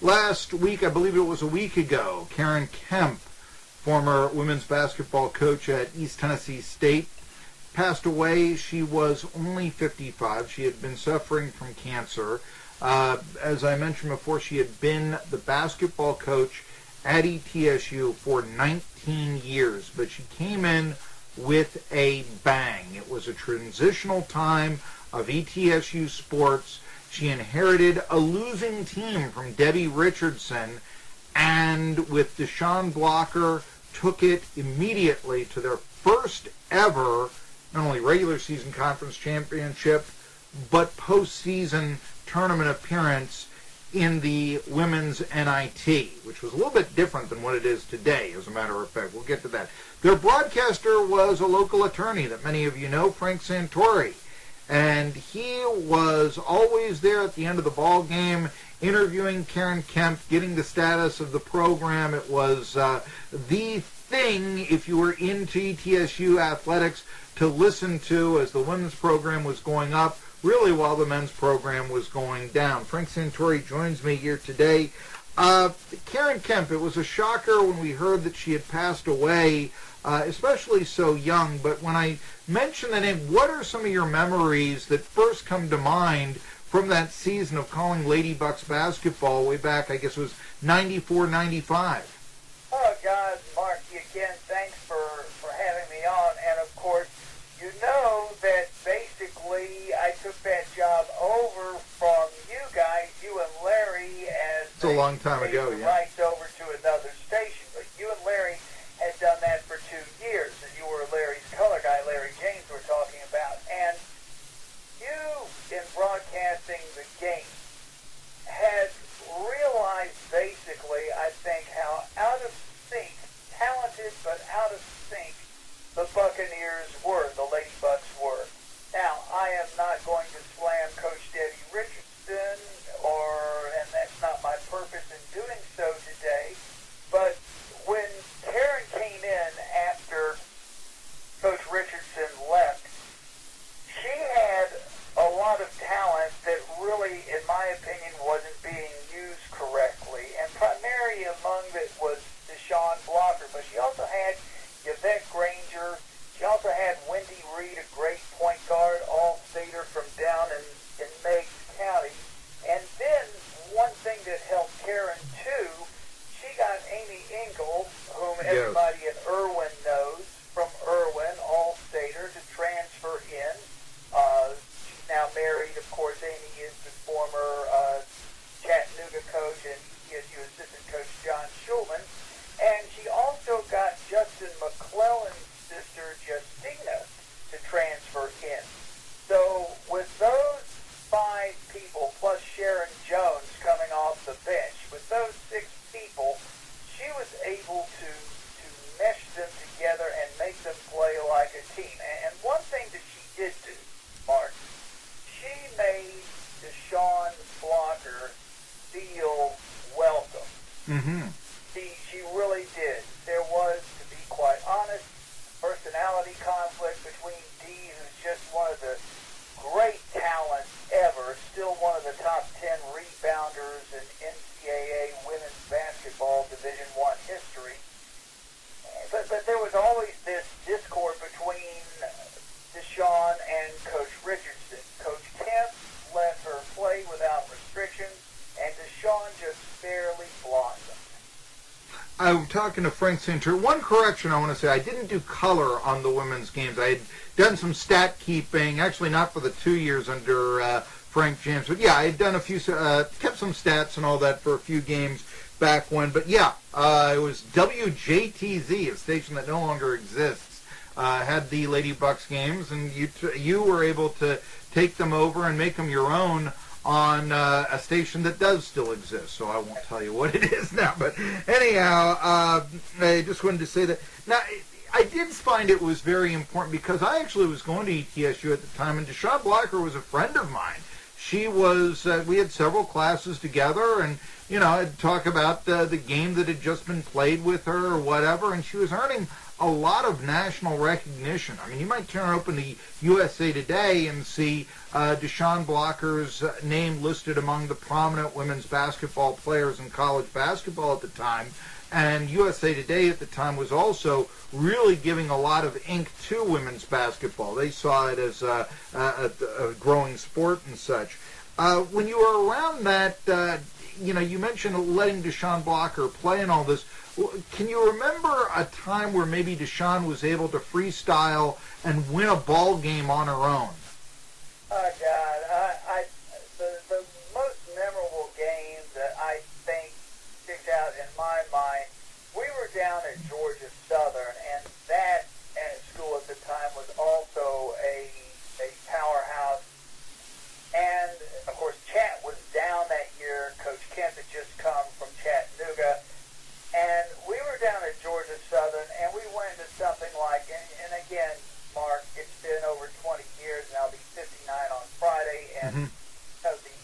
Last week, I believe it was a week ago, Karen Kemp, former women's basketball coach at East Tennessee State, passed away. She was only 55. She had been suffering from cancer. As I mentioned before, she had been the basketball coach at ETSU for 19 years, but she came in with a bang. It was a transitional time of ETSU sports. She inherited a losing team from Debbie Richardson, and with Deshaun Blocker, took it immediately to their first ever, not only regular season conference championship, but postseason tournament appearance in the women's NIT, which was a little bit different than what it is today, as a matter of fact. We'll get to that. Their broadcaster was a local attorney that many of you know, Frank Santore. And he was always there at the end of the ball game, interviewing Karen Kemp, getting the status of the program. It was the thing, if you were into ETSU athletics, to listen to as the women's program was going up, really while the men's program was going down. Frank Santore joins me here today. Karen Kemp, it was a shocker when we heard that she had passed away, especially so young, but when I mention the name, what are some of your memories that first come to mind from that season of calling Lady Bucs basketball way back, I guess it was 94, 95? Oh, God, Mark, again, thanks for having me on. And, of course, you know that basically I took that job over from you guys, you and Larry, as it's a long time ago, yeah. Rights over to another station. But you and Larry had done that for 2 years, and you were Larry's color guy, Larry James, we're talking about. And you, in broadcasting the game, had realized basically, I think, how out of sync, talented but out of sync, the Buccaneers were, the Lady Bucs were. Now, I am not going to slam Coach Debbie Richardson, and that's not my purpose in doing so today, but when Karen came in after Coach Richardson left, she had a lot of talent that really, in my opinion, wasn't being used correctly, and primarily among it was Deshaun Blocker, but she also had Yvette Granger. She also had Wendy Reed, a great point guard, all-stater from down in Meigs County. And then one thing that helped Karen, too, she got Amy Engel, whom everybody in Irwin knows, from Irwin, all-stater, to transfer in. She's now married, of course. Amy is the former Chattanooga coach and ETSU assistant coach John Schulman. And she also got Justin McClellan's sister, Justina, to transfer in. So with those 5 people, plus Sharon Jones coming off the bench, with those 6 people, she was able to mesh them together and make them play like a team. And one thing that she did do, Mark, she made Deshaun Blocker feel welcome. Mm-hmm. She really did. There was, to be quite honest, personality conflict between Dee, who's just one of the great talents ever, still one of the top 10 rebounders in NCAA women's basketball Division I history. But there was always this discord between Deshaun and Coach Richardson. Coach Kemp let her play without restrictions, and Deshaun just barely blossomed. I'm talking to Frank Santore. One correction I want to say, I didn't do color on the women's games. I had done some stat keeping, actually not for the 2 years under Frank James, but yeah, I had done a few, kept some stats and all that for a few games back when. But yeah, it was WJTZ, a station that no longer exists, had the Lady Bucs games, and you were able to take them over and make them your own on a station that does still exist, so I won't tell you what it is now. But anyhow, I just wanted to say that. Now, I did find it was very important because I actually was going to ETSU at the time, and Deshaun Blocker was a friend of mine. She was, we had several classes together, and, you know, I'd talk about the game that had just been played with her or whatever, and she was earning a lot of national recognition. I mean, you might turn open to USA Today and see Deshaun Blocker's name listed among the prominent women's basketball players in college basketball at the time. And USA Today at the time was also really giving a lot of ink to women's basketball. They saw it as a growing sport and such. When you were around that, you mentioned letting Deshaun Blocker play and all this. Can you remember a time where maybe Deshaun was able to freestyle and win a ball game on her own? Oh, God. The most memorable game that I think sticks out in my mind, we were down at Georgia Southern, and that school at the time was also a powerhouse. And, of course, Chat was down that year. Coach Kemp had just come from Chattanooga. And we were down at Georgia Southern, and we went into something like, and again, Mark, it's been over 20 years, and I'll be 59 on Friday, and the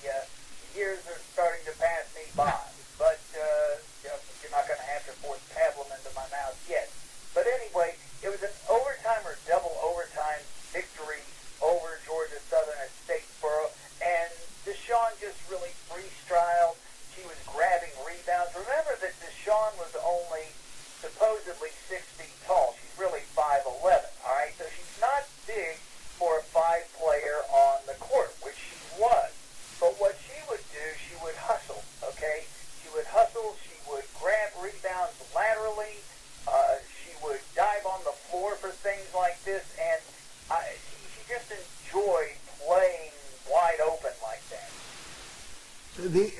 years are starting to pass me by. But you're not going to have to force pablum into my mouth yet. But anyway, it was an overtime or double overtime victory over Georgia Southern at Statesboro, and Deshaun just really freestyled. She was grabbing rebounds. Remember that Deshaun was only supposedly 6 feet tall. She's really 5'11", all right? So she's not big for a 5-player on the court, which she was. But what she would do, she would hustle, okay? She would hustle. She would grab rebounds laterally. She would dive on the floor for things like this, and she just enjoyed playing wide open like that.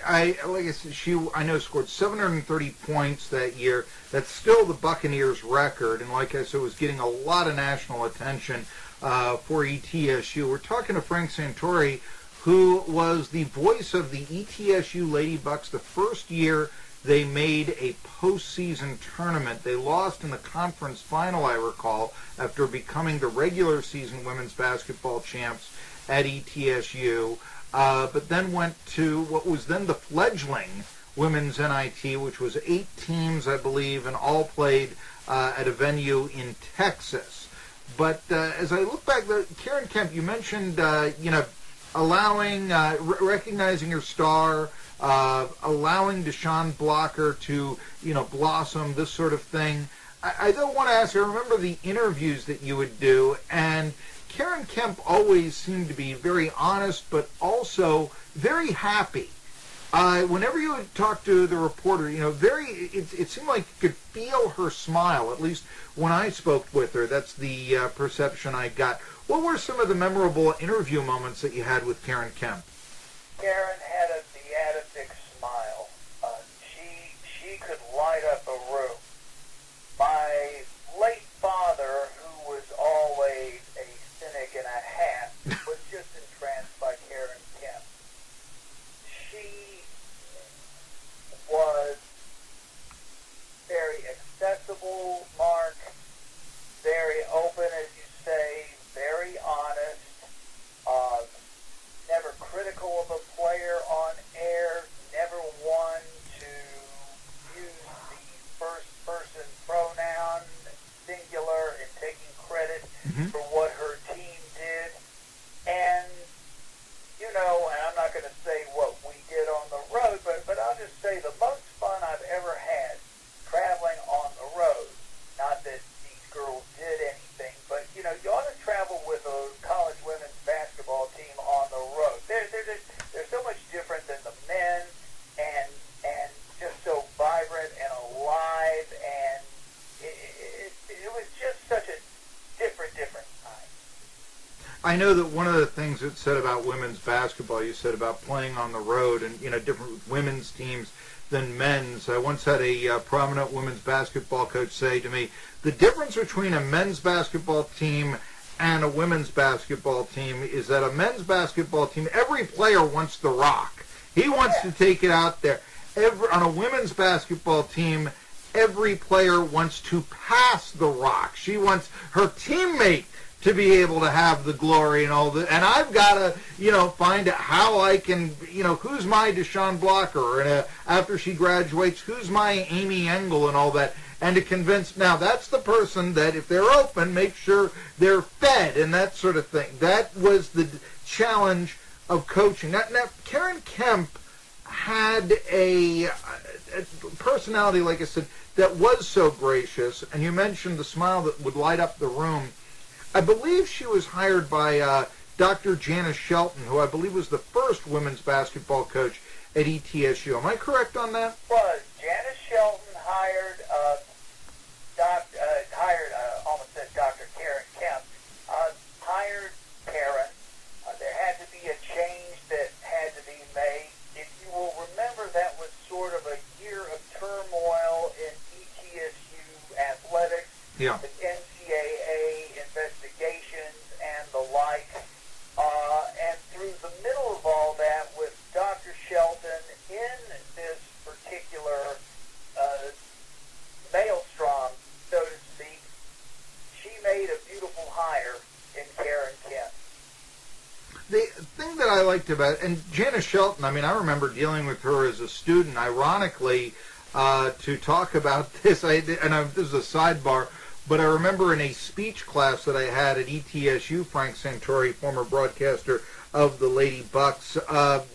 I know scored 730 points that year. That's still the Buccaneers' record, and like I said, was getting a lot of national attention for ETSU. We're talking to Frank Santore, who was the voice of the ETSU Lady Bucs the first year they made a postseason tournament. They lost in the conference final, I recall, after becoming the regular season women's basketball champs at ETSU. But then went to what was then the fledgling women's NIT, which was 8 teams, I believe, and all played at a venue in Texas. But as I look back, Karen Kemp, you mentioned, allowing, recognizing her star, allowing Deshaun Blocker to, blossom, this sort of thing. I don't want to ask you, I remember the interviews that you would do, and Karen Kemp always seemed to be very honest, but also very happy. Whenever you would talk to the reporter, it seemed like you could feel her smile, at least when I spoke with her. That's the perception I got. What were some of the memorable interview moments that you had with Karen Kemp? Karen had a beatific smile. She could light up a room. My late father, who was always a cynic and a half, was just entranced by Karen Kemp. She was very accessible, Mark, very open, as you say, very honest, never critical of a player on air, never one to use the first-person pronoun, singular, and taking credit for what her team did. And, and I'm not going to say what we did on the road, but I'll just say the most fun I've ever had traveling on the road. Not that these girls did anything, but, you ought to travel with a college women's basketball team on the road. They're so much different than the men, and just so vibrant and alive, and it was just such a different time. I know that one of the things it said about women's basketball, you said about playing on the road and, different women's teams than men's. I once had a prominent women's basketball coach say to me, the difference between a men's basketball team and a women's basketball team is that a men's basketball team, every player wants the rock. He wants to take it out there. On a women's basketball team, every player wants to pass the rock. She wants her teammate to be able to have the glory and all that. And I've got to, find out how I can, who's my Deshaun Blocker? And after she graduates, who's my Amy Engel and all that? and to convince, now that's the person that if they're open, make sure they're fed and that sort of thing. That was the challenge of coaching. Now Karen Kemp had a personality, like I said, that was so gracious, and you mentioned the smile that would light up the room. I believe she was hired by Dr. Janice Shelton, who I believe was the first women's basketball coach at ETSU. Am I correct on that? Was Janice Shelton hired almost said Dr. Karen Kemp, hired Karen. There had to be a change that had to be made. If you will remember, that was sort of a year of turmoil in ETSU athletics, Yeah. with NCAA investigations and the like. And through the middle of all that, with Dr. Shelton in this particular maelstrom, so to speak, she made a beautiful hire in Karen Kemp. The thing that I liked about, and Janice Shelton, I mean, I remember dealing with her as a student, ironically, to talk about this. This is a sidebar, but I remember in a speech class that I had at ETSU, Frank Santore, former broadcaster of the Lady Bucs,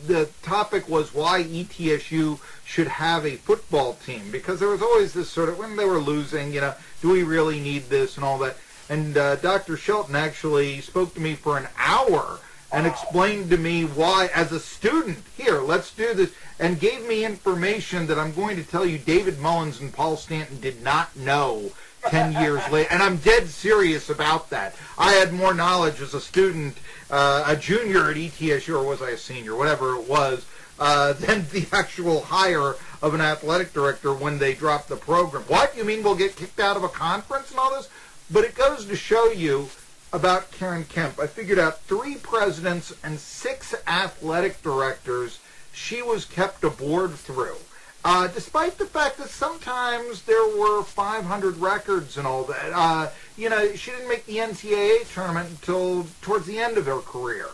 the topic was why ETSU should have a football team, because there was always this sort of, when they were losing, do we really need this and all that? And Dr. Shelton actually spoke to me for an hour and explained to me why, as a student, here, let's do this, and gave me information that I'm going to tell you David Mullins and Paul Stanton did not know 10 years later. And I'm dead serious about that. I had more knowledge as a student, a junior at ETSU, or was I a senior, whatever it was, than the actual hire of an athletic director when they dropped the program. What? You mean we'll get kicked out of a conference and all this? But it goes to show you about Karen Kemp. I figured out 3 presidents and 6 athletic directors she was kept aboard through. Despite the fact that sometimes there were 500 records and all that. She didn't make the NCAA tournament until towards the end of her career.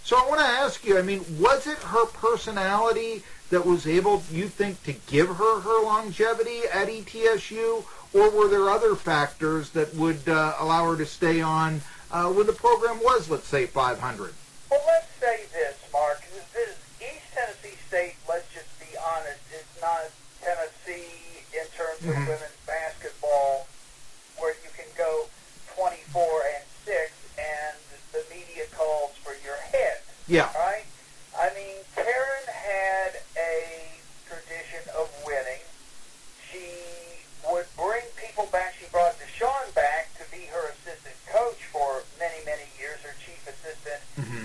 So I want to ask you, I mean, was it her personality that was able, you think, to give her longevity at ETSU, or were there other factors that would allow her to stay on when the program was, let's say, 500? Well, let's say this, Mark. This East Tennessee State, let's just be honest, is not Tennessee in terms of women's basketball, where you can go 24-6 and the media calls for your head. Yeah. Right? I mean, Karen had a tradition of winning. She would bring people back. She brought Deshaun back to be her assistant coach for many, many years, her chief assistant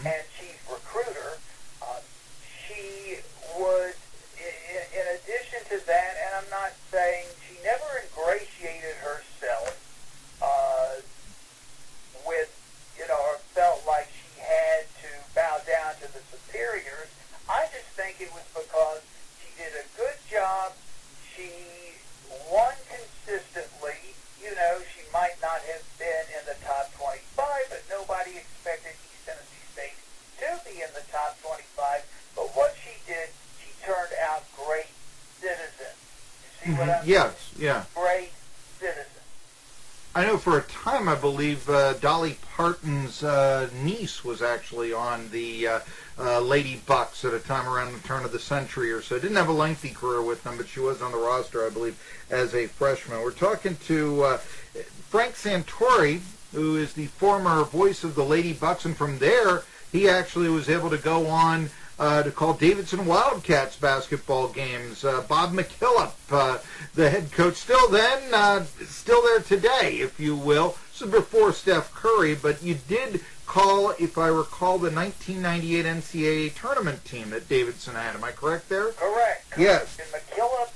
and chief recruiter. She would, in addition to that, and I'm not saying she never ingratiated herself with, or felt like she had to bow down to the superiors. I just think it was because she did a good job. She won consistently. She might not have been in the top 25, but nobody expected East Tennessee State to be in the top 25. But what she did, she turned out great citizens. You see what I mean? Yes, yeah. Great citizens. I know for a time, I believe Dolly Parton's niece was actually on the Lady Bucs at a time around the turn of the century or so. Didn't have a lengthy career with them, but she was on the roster, I believe, as a freshman. We're talking to Frank Santore, who is the former voice of the Lady Bucs, and from there, he actually was able to go on to call Davidson Wildcats basketball games. Bob McKillop, the head coach, still there today, if you will. This is before Steph Curry, but you did call, if I recall, the 1998 NCAA tournament team that Davidson had. Am I correct there? Correct. Yes. And McKillop's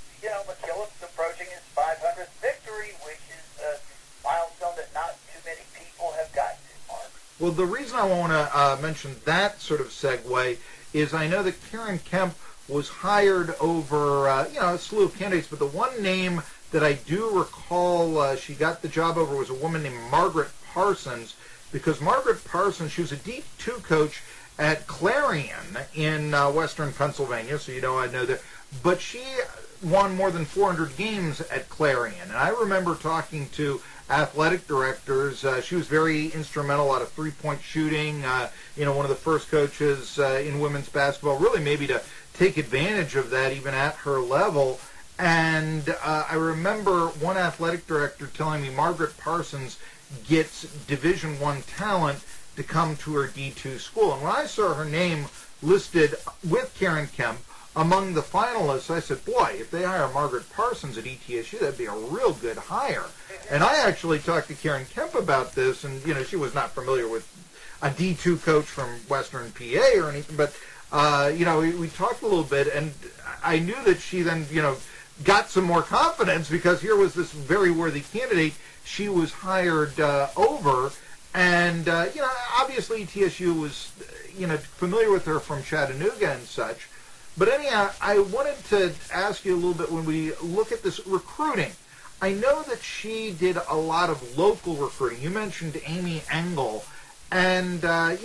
approaching his 500th victory, which is a milestone that not too many people have gotten to, Mark. Well, the reason I want to mention that sort of segue is I know that Karen Kemp was hired over, a slew of candidates, but the one name that I do recall she got the job over was a woman named Margaret Parsons, because Margaret Parsons, she was a D2 coach at Clarion in western Pennsylvania, so I know that. But she won more than 400 games at Clarion. And I remember talking to athletic directors. She was very instrumental out of three-point shooting. One of the first coaches in women's basketball, really maybe to take advantage of that even at her level. And I remember one athletic director telling me Margaret Parsons gets Division I talent to come to her D2 school. And when I saw her name listed with Karen Kemp among the finalists, I said, boy, if they hire Margaret Parsons at ETSU, that'd be a real good hire. And I actually talked to Karen Kemp about this, and, she was not familiar with a D2 coach from Western PA or anything, but, we talked a little bit, and I knew that she then, got some more confidence because here was this very worthy candidate she was hired over. And, obviously ETSU was, familiar with her from Chattanooga and such. But anyhow, I wanted to ask you a little bit when we look at this recruiting. I know that she did a lot of local recruiting. You mentioned Amy Engel. And, I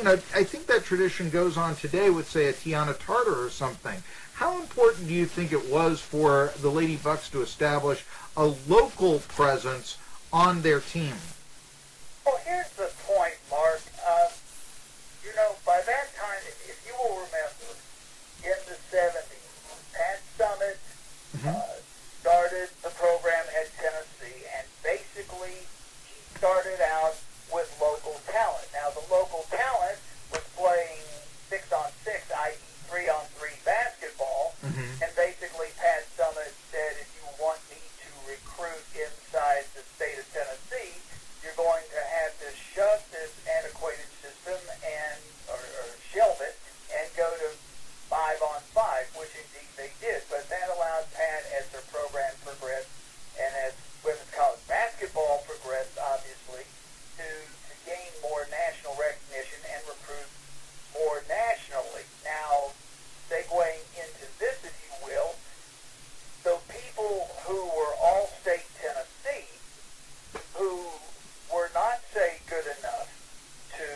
think that tradition goes on today with, say, a Tiana Tartar or something. How important do you think it was for the Lady Bucs to establish a local presence on their team? Well, here's the point, Mark. By that time, if you will remember, in the 70s, Pat Summitt started the program at Tennessee, and basically he started out with local talent. Now, the local talent was playing 6-on-6, i.e. 3-on-3 basketball, and basically Pat Summitt said, if you want me to recruit inside the state of Tennessee, you're going to have to shove this antiquated system or shelve it and go to 5-on-5, which indeed they did. But that allowed Pat, as their program progressed and as women's college basketball progressed, obviously, to gain more national recognition and recruit more nationally. Now, segueing into this, if you will, so people who were all-state Tennessee, who were not, say, good enough to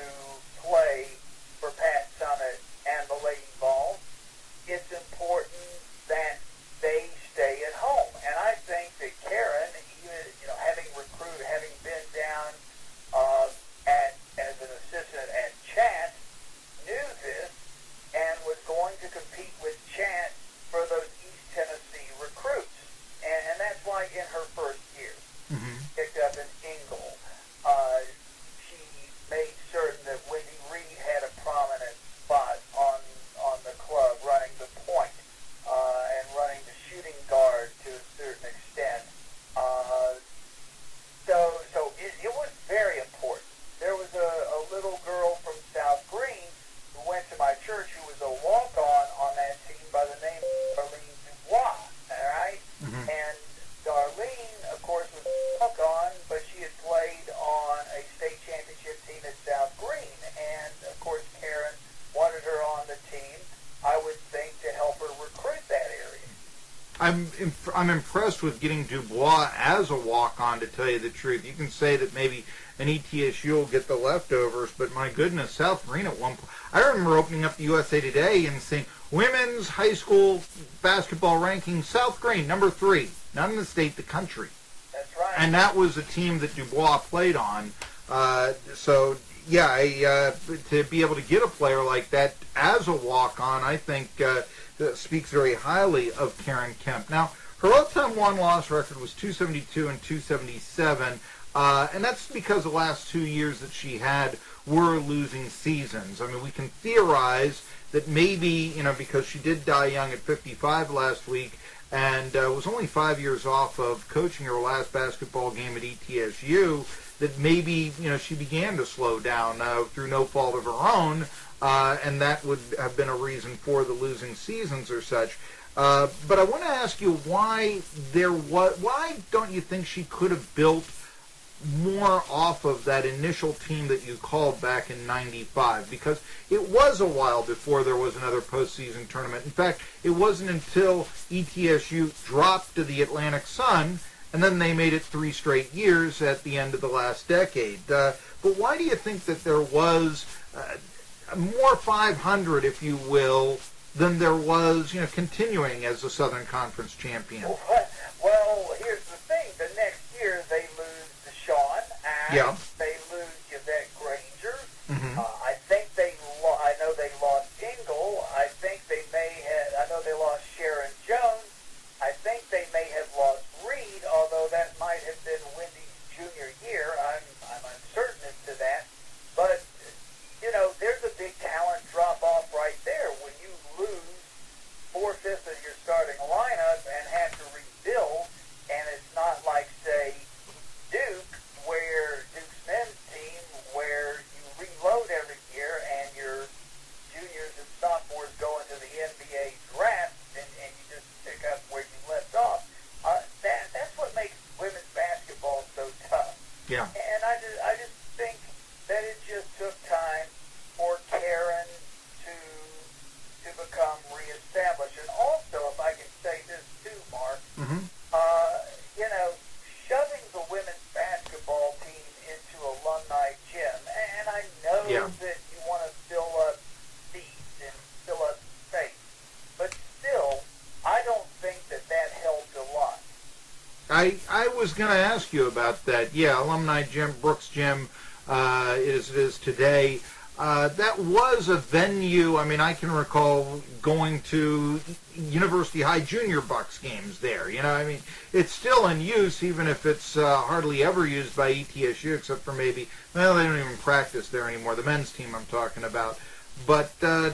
play for Pat Summitt and the Lady Vols, it's important that they stay at home. And I think that Karen, even, having been down as an assistant at Chat, knew this and was going to compete with Chat for those East Tennessee recruits. And that's why in her first year, picked up an Engel. She made certain that Wendy Reed had a prominent spot on the club, running the point and running the shooting guard to a certain extent. So it was very important. There was a little girl from South Green who went to my church who was a walk-on on that team by the name of Darlene Dubois, all right? And Darlene, of course, was a walk-on, but she had played on a state championship team at South Green. And, of course, Karen wanted her on the team, I would think, to help her recruit that area. I'm impressed with getting Dubois as a walk-on, to tell you the truth. You can say that maybe an ETSU will get the leftovers, but my goodness, South Green at one point. I remember opening up the USA Today and seeing women's high school basketball ranking, South Green, number 3. Not in the state, the country. That's right. And that was a team that Dubois played on. To be able to get a player like that as a walk-on, I think that speaks very highly of Karen Kemp. Now, her all-time won-loss record was 272 and 277, and that's because the last 2 years that she had were losing seasons. I mean, we can theorize that maybe, because she did die young at 55 last week, and was only 5 years off of coaching her last basketball game at ETSU, that maybe, she began to slow down through no fault of her own, and that would have been a reason for the losing seasons or such. But I want to ask you why don't you think she could have built more off of that initial team that you called back in '95? Because it was a while before there was another postseason tournament. In fact, it wasn't until ETSU dropped to the Atlantic Sun, and then they made it 3 straight years at the end of the last decade. But why do you think that there was more 500, if you will, than there was, continuing as the Southern Conference champion. Well, here's the thing. The next year they lose Deshaun, and Yeah. they lose Yvette Granger. Mm-hmm. I know they lost Dingle. I know they lost Sharon Jones. I think they may have lost Reed, although that might have been Wendy's junior year. I'm uncertain as to that. But, there's a big talent drop-off right there when you lose 4/5 of your starting lineup and have to rebuild, and it's not like, say, Duke's men's team, where you reload every year and your juniors and sophomores go into the NBA draft and you just pick up where you left off. That's what makes women's basketball so tough. Yeah. And I just think that it just took time for Karen to become reestablished. And also, if I can say this too, Mark, Mm-hmm. shoving the women's basketball team into alumni gym, and I know Yeah. that you want to fill up seats and fill up space, but still, I don't think that helped a lot. I was going to ask you about that. Yeah, Alumni Gym, Brooks Gym, it is today. That was a venue. I mean, I can recall going to University High Junior Bucs games there. I mean, it's still in use, even if it's hardly ever used by ETSU, except for maybe, they don't even practice there anymore, the men's team I'm talking about. But there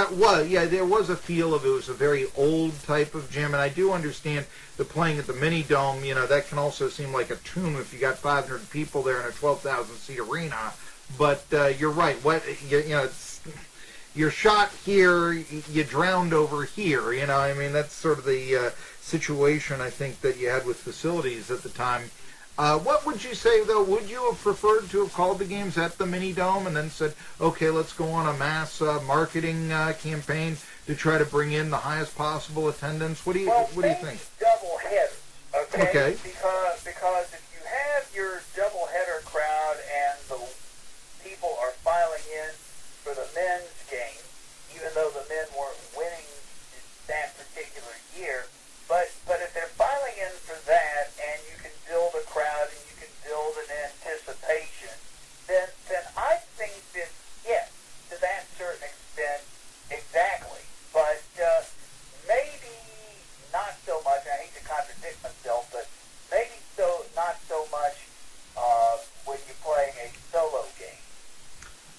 was a feel of it was a very old type of gym, and I do understand the playing at the Mini Dome, that can also seem like a tomb if you got 500 people there in a 12,000-seat arena. But you're right. You're shot here, you drowned over here. I mean, that's sort of the situation I think that you had with facilities at the time. What would you say, though? Would you have preferred to have called the games at the Mini Dome and then said, okay, let's go on a mass marketing campaign to try to bring in the highest possible attendance? What do you think? Double headers, okay? Okay. Because if you have your double header crowd and the people are filing in for the men's game, even though the men weren't winning that particular year, but if they're filing in for that and you can build a crowd and you can build an anticipation, then I think that, yes, to that certain extent, exactly. But maybe not so much, I hate to contradict myself, but maybe not so much when you're playing a solo game.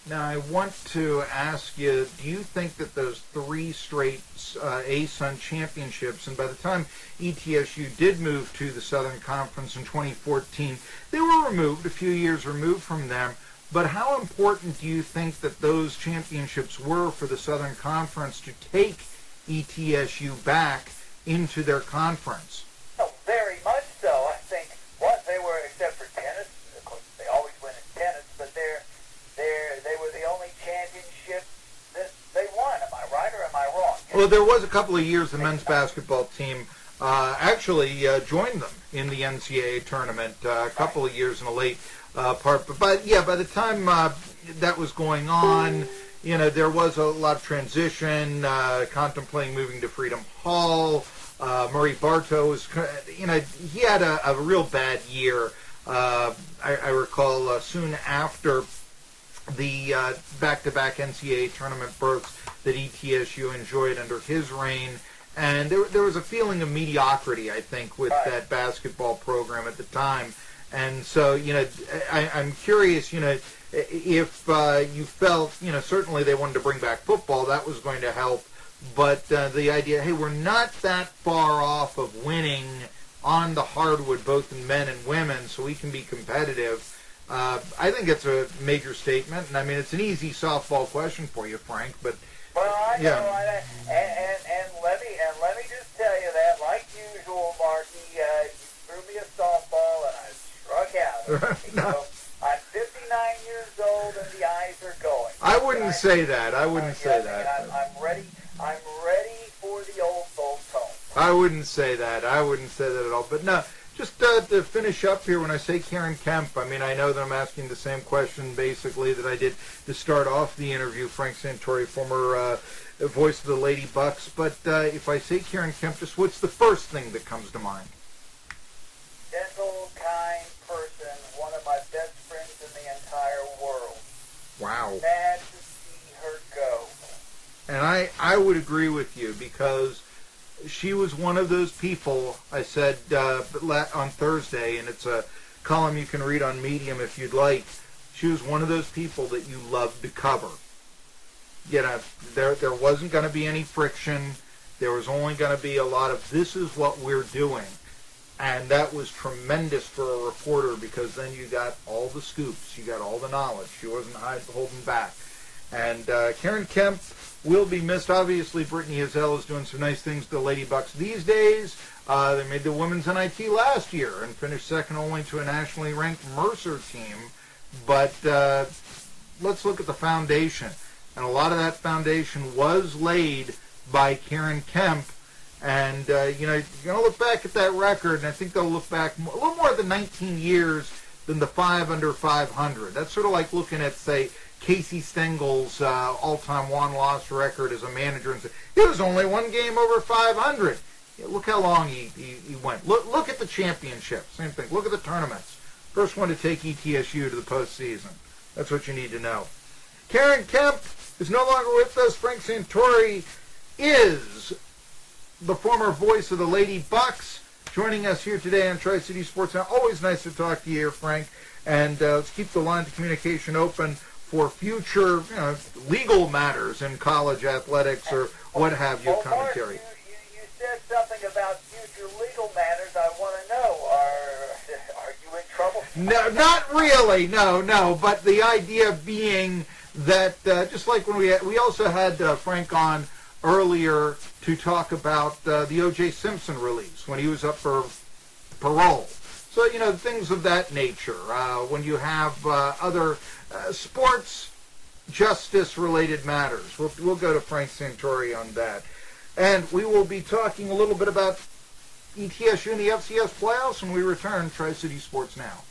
Now, I want to ask you, do you think that those 3 straight ASUN championships, and by the time ETSU did move to the Southern Conference in 2014, they were removed, a few years removed from them, but how important do you think that those championships were for the Southern Conference to take ETSU back into their conference? Oh, very much so. I think they were, except for tennis, of course they always win in tennis, but they were the only championship that they won. Am I right or am I wrong? Well, there was a couple of years the men's basketball team actually joined them in the NCAA tournament, a couple of years in a late part. But by the time that was going on, there was a lot of transition, contemplating moving to Freedom Hall. Murray Bartow was, he had a real bad year. I recall soon after the back-to-back NCAA tournament berths that ETSU enjoyed under his reign. And there was a feeling of mediocrity, I think, with that basketball program at the time. And so, I'm curious, if you felt, certainly they wanted to bring back football, that was going to help. But the idea, hey, we're not that far off of winning on the hardwood, both in men and women, so we can be competitive. I think it's a major statement, and I mean, it's an easy softball question for you, Frank, but well, I know, yeah. and let me just tell you that, like usual, Marky, you threw me a softball and I struck out. No. I'm 59 years old and the eyes are going. I wouldn't say that. I wouldn't say that. I'm ready for the old folks home. I wouldn't say that. I wouldn't say that at all. But no, Just to finish up here, when I say Karen Kemp, I mean, I know that I'm asking the same question basically that I did to start off the interview, Frank Santore, former voice of the Lady Bucs. But if I say Karen Kemp, just what's the first thing that comes to mind? Gentle, kind person, one of my best friends in the entire world. Wow. Sad to see her go. And I would agree with you, because she was one of those people, I said on Thursday, and it's a column you can read on Medium if you'd like. She was one of those people that you loved to cover. You know, there wasn't going to be any friction. There was only going to be a lot of, this is what we're doing. And that was tremendous for a reporter, because then you got all the scoops. You got all the knowledge. She wasn't holding back. And Karen Kemp will be missed. Obviously, Brittany Hazell is doing some nice things to the Lady Bucs these days. They made the women's NIT last year and finished second only to a nationally ranked Mercer team. But let's look at the foundation. And a lot of that foundation was laid by Karen Kemp. And, you know, you're going to look back at that record, and I think they'll look back a little more than 19 years than the 5 under 500. That's sort of like looking at, say, Casey Stengel's all-time one-loss record as a manager and say, it was only one game over 500. Yeah, look how long he went. Look at the championship. Same thing. Look at the tournaments. First one to take ETSU to the postseason. That's what you need to know. Karen Kemp is no longer with us. Frank Santore is the former voice of the Lady Bucs, joining us here today on Tri-City Sports Now. Always nice to talk to you here, Frank. And let's keep the lines of communication open for future legal matters in college athletics or what have you, commentary. Mark, you said something about future legal matters. I want to know, are you in trouble? No, not really, no. But the idea being that just like when we also had Frank on earlier to talk about the O.J. Simpson release when he was up for parole. So, you know, things of that nature. When you have other sports justice-related matters. We'll go to Frank Santore on that. And we will be talking a little bit about ETSU and the FCS playoffs when we return. Tri-City Sports Now.